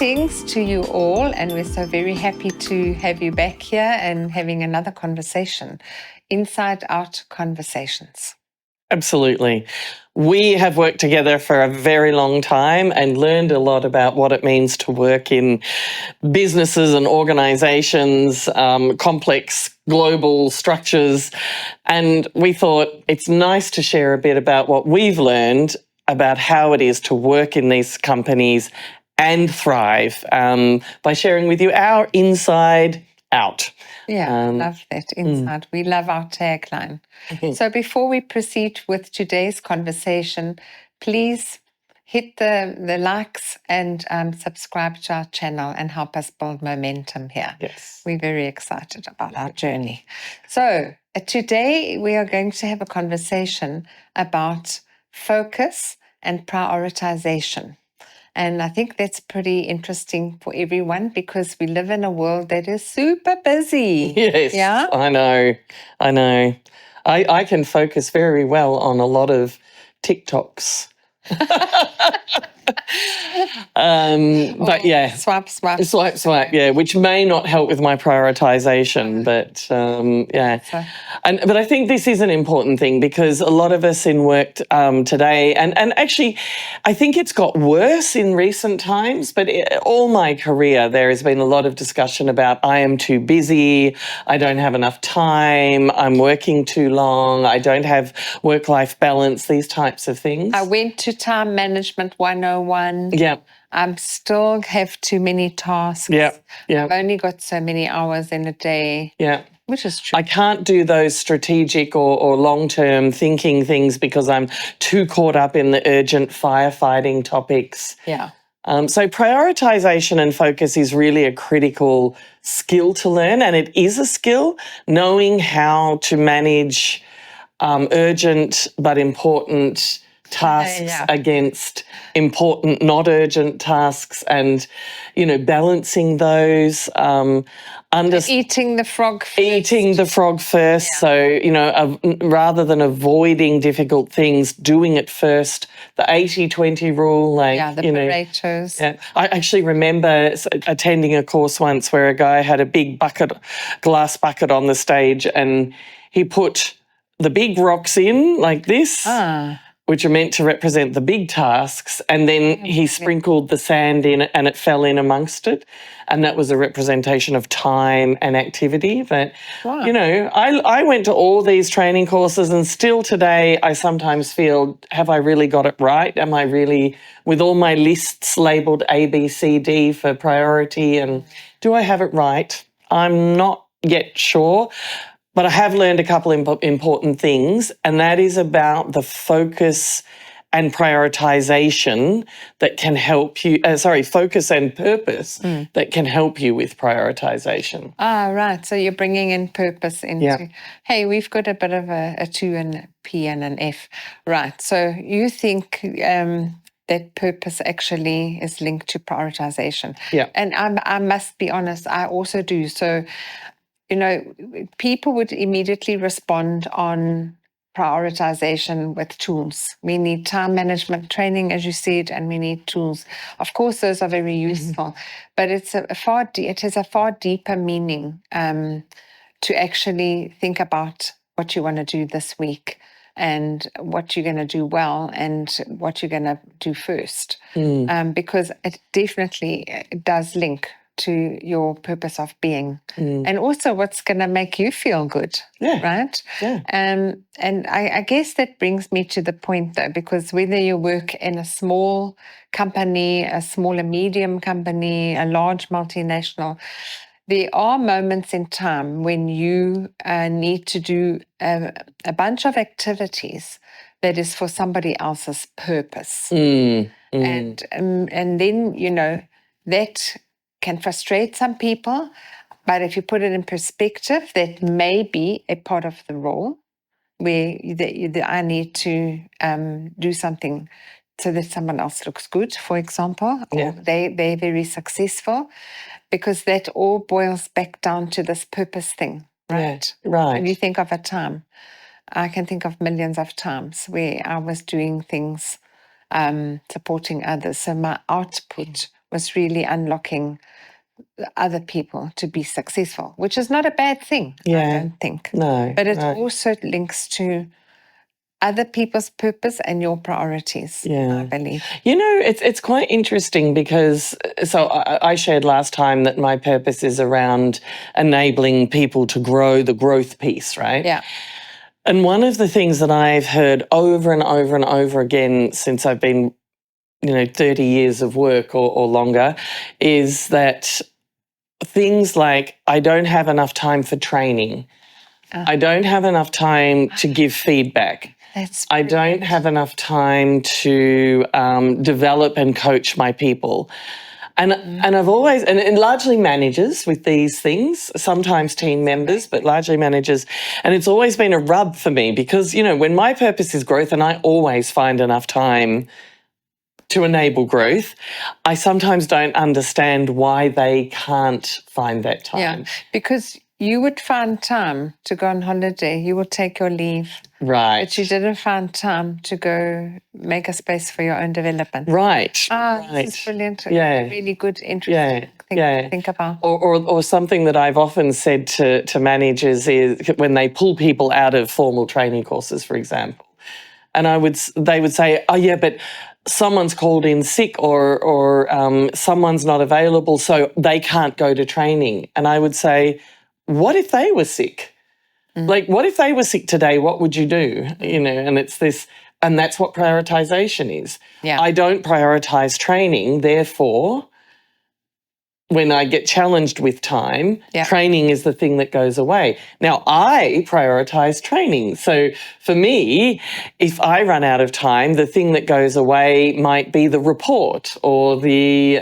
Greetings to you all, and we're so very happy to have you back here and having another conversation, Inside Out Conversations. Absolutely. We have worked together for a very long time and learned a lot about what it means to work in businesses and organisations, complex global structures. And we thought it's nice to share a bit about what we've learned about how it is to work in these companies and thrive by sharing with you our inside out. Yeah, love that, inside. We love our tagline. So before we proceed with today's conversation, please hit the likes and subscribe to our channel and help us build momentum here. Yes. We're very excited about our journey. So today we are going to have a conversation about focus and prioritization. And I think that's pretty interesting for everyone because we live in a world that is super busy. Yes, Yeah? I know. I can focus very well on a lot of TikToks. But yeah. Swipe. Swipe, yeah, which may not help with my prioritization, but yeah. But I think this is an important thing because a lot of us in work today, and actually I think it's got worse in recent times, but all my career there has been a lot of discussion about I am too busy, I don't have enough time, I'm working too long, I don't have work-life balance, these types of things. I went to Time Management 101. Yeah. I still have too many tasks. Yeah. I've only got so many hours in a day. Yeah. Which is true. I can't do those strategic or long-term thinking things because I'm too caught up in the urgent firefighting topics. Yeah. So prioritization and focus is really a critical skill to learn, and it is a skill, knowing how to manage urgent but important tasks against important, not urgent tasks, and, balancing those. Eating the frog first. Eating the frog first. Yeah. So, rather than avoiding difficult things, doing it first. The 80-20 rule, the Pareto's. Yeah. I actually remember attending a course once where a guy had a big glass bucket on the stage, and he put the big rocks in like this, which are meant to represent the big tasks, and then he sprinkled the sand in and it fell in amongst it, and that was a representation of time and activity. But, I went to all these training courses, and still today I sometimes feel, have I really got it right? Am I really, with all my lists labelled A, B, C, D for priority, and do I have it right? I'm not yet sure. But I have learned a couple of important things, and that is about the focus and prioritization that can help you, focus and purpose that can help you with prioritization. Right. So you're bringing in purpose into, hey, we've got a bit of a 2 and a P and an F. Right. So you think that purpose actually is linked to prioritization. Yeah. And I must be honest, I also do. So, people would immediately respond on prioritization with tools. We need time management training, as you said, and we need tools. Of course, those are very useful, but it has a far deeper meaning to actually think about what you want to do this week and what you're going to do well and what you're going to do first, because it definitely does link to your purpose of being, and also what's going to make you feel good, right? Yeah. And I guess that brings me to the point, though, because whether you work in a small company, a small and medium company, a large multinational, there are moments in time when you need to do a bunch of activities that is for somebody else's purpose, and then that can frustrate some people, but if you put it in perspective, that may be a part of the role where I need to do something so that someone else looks good, for example, or they're very successful, because that all boils back down to this purpose thing, right? Yeah, right. When you think of a time, I can think of millions of times where I was doing things, supporting others, so my output was really unlocking other people to be successful, which is not a bad thing, I don't think. No. But it also links to other people's purpose and your priorities, I believe. You know, it's quite interesting because, so I shared last time that my purpose is around enabling people to grow, the growth piece, right? Yeah. And one of the things that I've heard over and over and over again since I've been, 30 years of work or longer, is that things like, I don't have enough time for training. I don't have enough time to give feedback. I don't have enough time to develop and coach my people. And I've always, and largely managers with these things, sometimes team members, but largely managers. And it's always been a rub for me because, when my purpose is growth and I always find enough time to enable growth, I sometimes don't understand why they can't find that time. Yeah, because you would find time to go on holiday, you would take your leave. Right. But you didn't find time to go make a space for your own development. Right. This is brilliant. Yeah. Really good, interesting thing to think about. Or something that I've often said to managers is when they pull people out of formal training courses, for example, and they would say, oh yeah, but someone's called in sick or someone's not available, so they can't go to training. And I would say, what if they were sick? Like, what if they were sick today? What would you do? And it's this, and that's what prioritization is. Yeah. I don't prioritize training, therefore, when I get challenged with time, training is the thing that goes away. Now, I prioritize training. So for me, if I run out of time, the thing that goes away might be the report or the,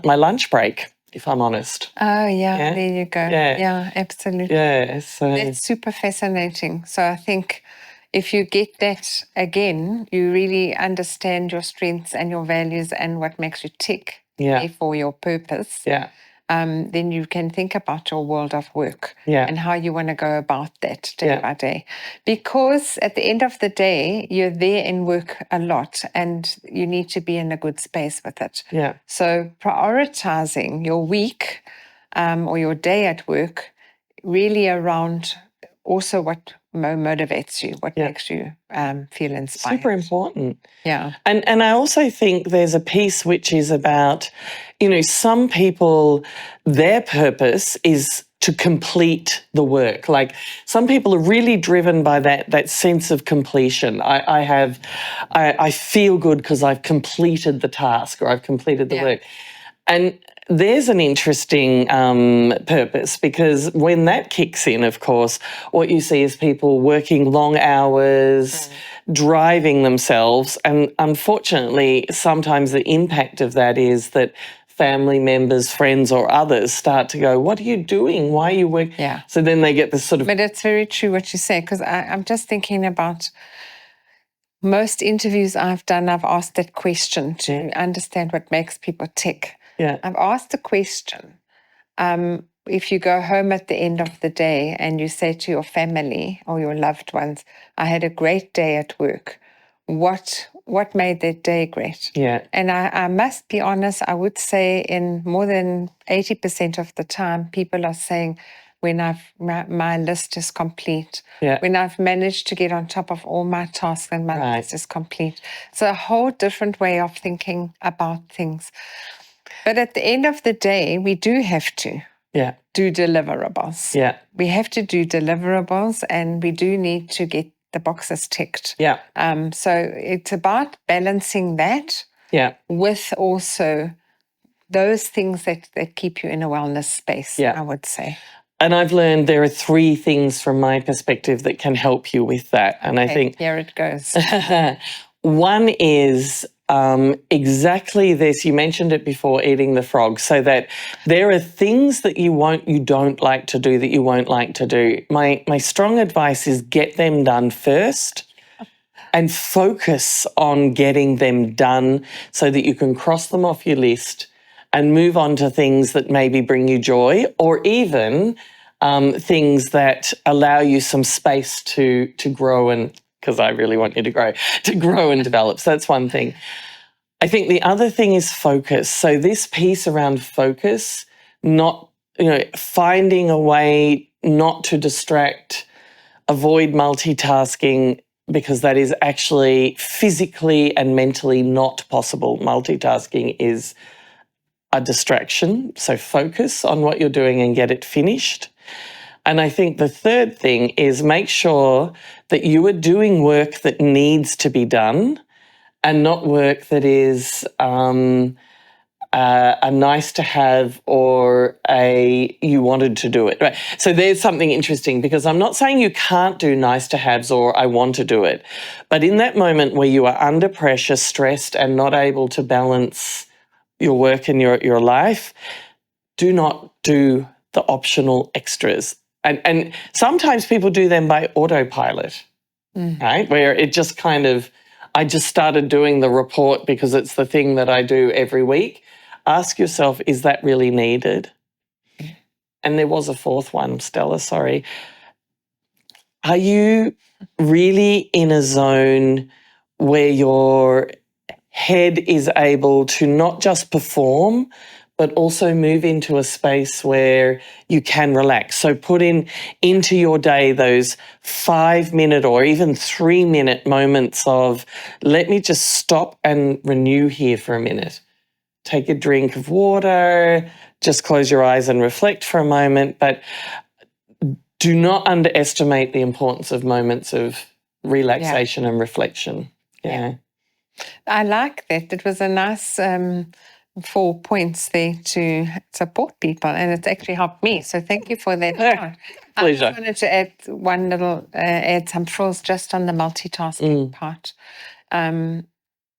my lunch break, if I'm honest. Oh, yeah, there you go. Yeah, absolutely. Yeah, so that's super fascinating. So I think if you get that again, you really understand your strengths and your values and what makes you tick for your purpose. Yeah. Then you can think about your world of work and how you want to go about that day by day. Because at the end of the day, you're there in work a lot and you need to be in a good space with it. Yeah. So prioritizing your week or your day at work really around also what motivates you, what makes you feel inspired. Super important. Yeah. And I also think there's a piece which is about, some people, their purpose is to complete the work. Like some people are really driven by that sense of completion. I feel good because I've completed the task or I've completed the work. And there's an interesting purpose because when that kicks in, of course, what you see is people working long hours, driving themselves. And unfortunately, sometimes the impact of that is that family members, friends or others start to go, what are you doing? Why are you working? Yeah. So then they get this sort of... But it's very true what you say, because I'm just thinking about most interviews I've done, I've asked that question to understand what makes people tick. Yeah. I've asked the question, if you go home at the end of the day and you say to your family or your loved ones, I had a great day at work, what made that day great? Yeah. And I must be honest, I would say in more than 80% of the time, people are saying, when my list is complete, when I've managed to get on top of all my tasks and my list is complete. It's a whole different way of thinking about things. But at the end of the day, we do have to do deliverables. Yeah. We have to do deliverables and we do need to get the boxes ticked. Yeah. So it's about balancing that with also those things that keep you in a wellness space, I would say. And I've learned there are 3 things from my perspective that can help you with that. And I think here it goes. One is exactly this. You mentioned it before, eating the frog, so that there are things that you don't like to do that you won't like to do. My strong advice is get them done first and focus on getting them done so that you can cross them off your list and move on to things that maybe bring you joy or even things that allow you some space to grow and, because I really want you to grow and develop. So that's one thing. I think the other thing is focus. So this piece around focus, not, finding a way not to distract, avoid multitasking, because that is actually physically and mentally not possible. Multitasking is a distraction. So focus on what you're doing and get it finished. And I think the third thing is make sure that you are doing work that needs to be done and not work that is a nice to have or a you wanted to do it. Right. So there's something interesting, because I'm not saying you can't do nice to haves or I want to do it. But in that moment where you are under pressure, stressed and not able to balance your work and your life, do not do the optional extras. And sometimes people do them by autopilot, right? Where it just kind of, I just started doing the report because it's the thing that I do every week. Ask yourself, is that really needed? And there was a fourth one, Stella, sorry. Are you really in a zone where your head is able to not just perform, but also move into a space where you can relax? So put into your day those 5-minute or even 3-minute moments of, let me just stop and renew here for a minute. Take a drink of water, just close your eyes and reflect for a moment. But do not underestimate the importance of moments of relaxation and reflection. Yeah. I like that. It was a nice 4 points there to support people, and it's actually helped me. So thank you for that. Pleasure. I just wanted to add one little, add some frills just on the multitasking part.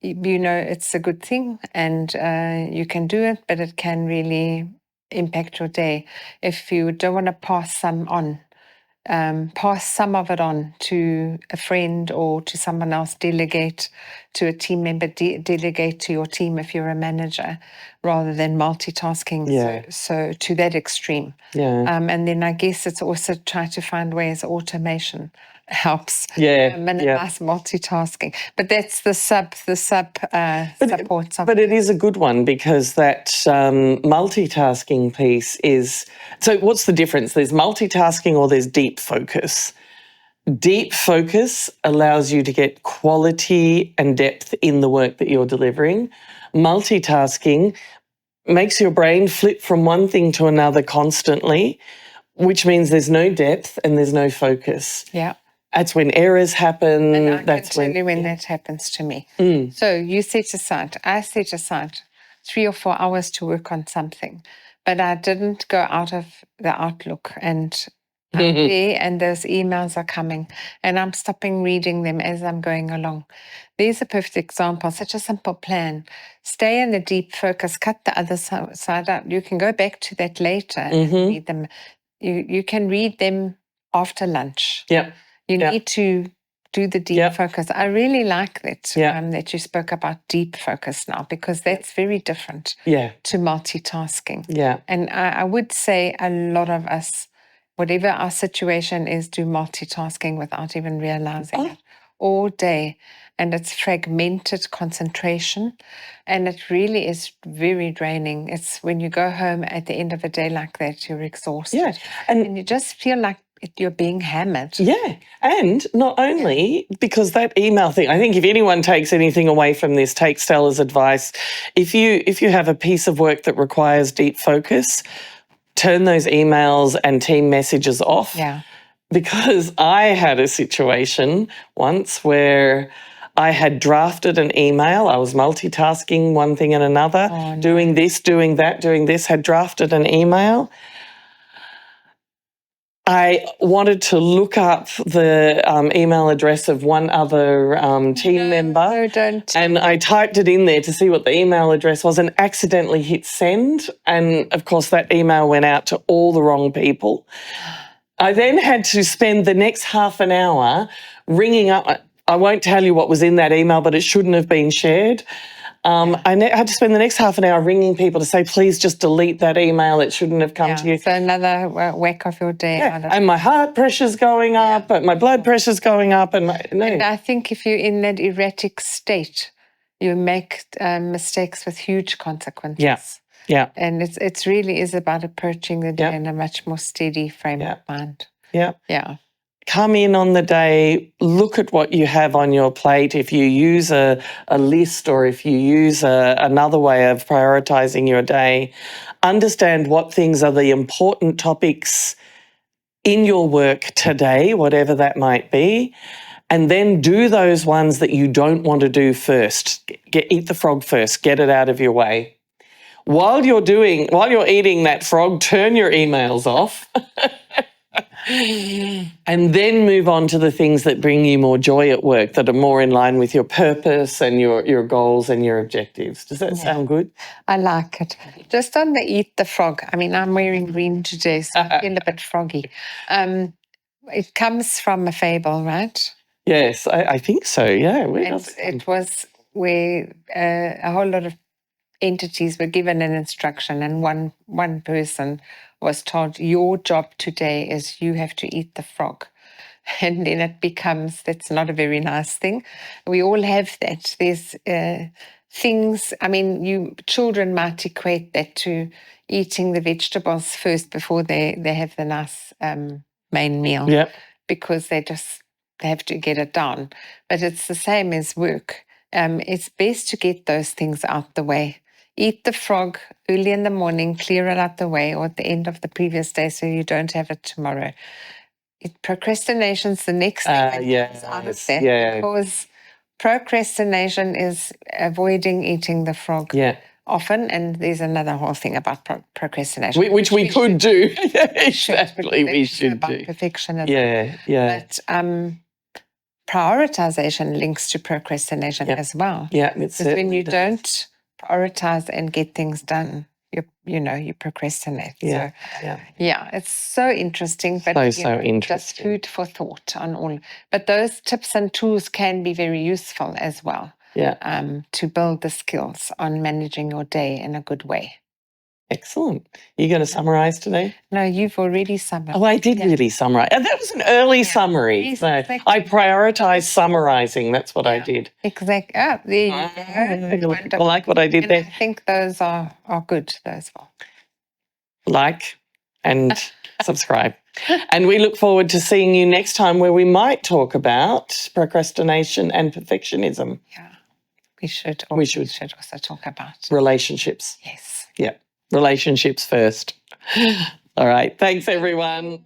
It's a good thing, and you can do it, but it can really impact your day. If you don't want to pass some of it on to a friend or to someone else, delegate to a team member, delegate to your team if you're a manager, rather than multitasking so to that extreme. And then I guess it's also try to find ways automation helps minimize multitasking. But that's the support. But it is a good one, because that multitasking piece is, so what's the difference? There's multitasking or there's deep focus. Deep focus allows you to get quality and depth in the work that you're delivering. Multitasking makes your brain flip from one thing to another constantly, which means there's no depth and there's no focus. Yeah. That's when errors happen. And I can tell you when that happens to me. So I set aside 3 or 4 hours to work on something, but I didn't go out of the Outlook, and I'm there and those emails are coming and I'm stopping reading them as I'm going along. There's a perfect example, such a simple plan. Stay in the deep focus, cut the other side out. You can go back to that later and read them. You can read them after lunch. Yeah. You need to do the deep focus. I really like that, that you spoke about deep focus now, because that's very different to multitasking. Yeah. And I would say a lot of us, whatever our situation is, do multitasking without even realizing it all day. And it's fragmented concentration. And it really is very draining. It's when you go home at the end of a day like that, you're exhausted. Yeah. And you just feel like you're being hammered. Yeah. And not only because that email thing, I think if anyone takes anything away from this, take Stella's advice. If you have a piece of work that requires deep focus, turn those emails and team messages off. Yeah. Because I had a situation once where I had drafted an email. I was multitasking one thing and another, doing this, doing that, doing this, had drafted an email. I wanted to look up the email address of one other team member. And I typed it in there to see what the email address was and accidentally hit send. And, of course, that email went out to all the wrong people. I then had to spend the next half an hour ringing up. I won't tell you what was in that email, but it shouldn't have been shared. I had to spend the next half an hour ringing people to say, please just delete that email. It shouldn't have come to you. So another whack of your day. And my heart pressure's going up, and my blood pressure's going up. And I think if you're in that erratic state, you make mistakes with huge consequences. Yeah. Yeah. And it's really is about approaching the day Yeah. in a much more steady frame Yeah. of mind. Yeah. Yeah. Come in on the day, look at what you have on your plate. If you use a list or if you use another way of prioritising your day, understand what things are the important topics in your work today, whatever that might be, and then do those ones that you don't want to do first. Eat the frog first, get it out of your way. While you're eating that frog, turn your emails off. And then move on to the things that bring you more joy at work, that are more in line with your purpose and your goals and your objectives. Does that sound good? I like it. Just on the eat the frog, I mean, I'm wearing green today, so I feel a bit froggy. It comes from a fable, right? Yes, I think so, yeah. And it was where a whole lot of entities were given an instruction, and one person was told, your job today is you have to eat the frog. And then it becomes, that's not a very nice thing. We all have that. There's things, I mean, children might equate that to eating the vegetables first before they have the nice main meal. Yeah. Because they have to get it down. But it's the same as work. It's best to get those things out the way. Eat the frog early in the morning, clear it out the way, or at the end of the previous day so you don't have it tomorrow. Procrastination's the next thing that comes out of that, because procrastination is avoiding eating the frog often, and there's another whole thing about procrastination. Which we could do. Exactly, we should about do. perfectionism. But prioritization links to procrastination as well. Yeah, because when you don't prioritize and get things done, you procrastinate. Yeah, it's so interesting. But so interesting. Just food for thought on all. But those tips and tools can be very useful as well. To build the skills on managing your day in a good way. Excellent. Are you going to summarise today? No, you've already summarised. Oh, I did really summarise. And that was an early summary. So I prioritised summarising. That's what I did. Exactly. Oh, there you go. I like what I did there. I think those are good, those are. Like and subscribe. And we look forward to seeing you next time, where we might talk about procrastination and perfectionism. Yeah, we should also talk about relationships. Yes. Yeah. Relationships first. All right. Thanks, everyone.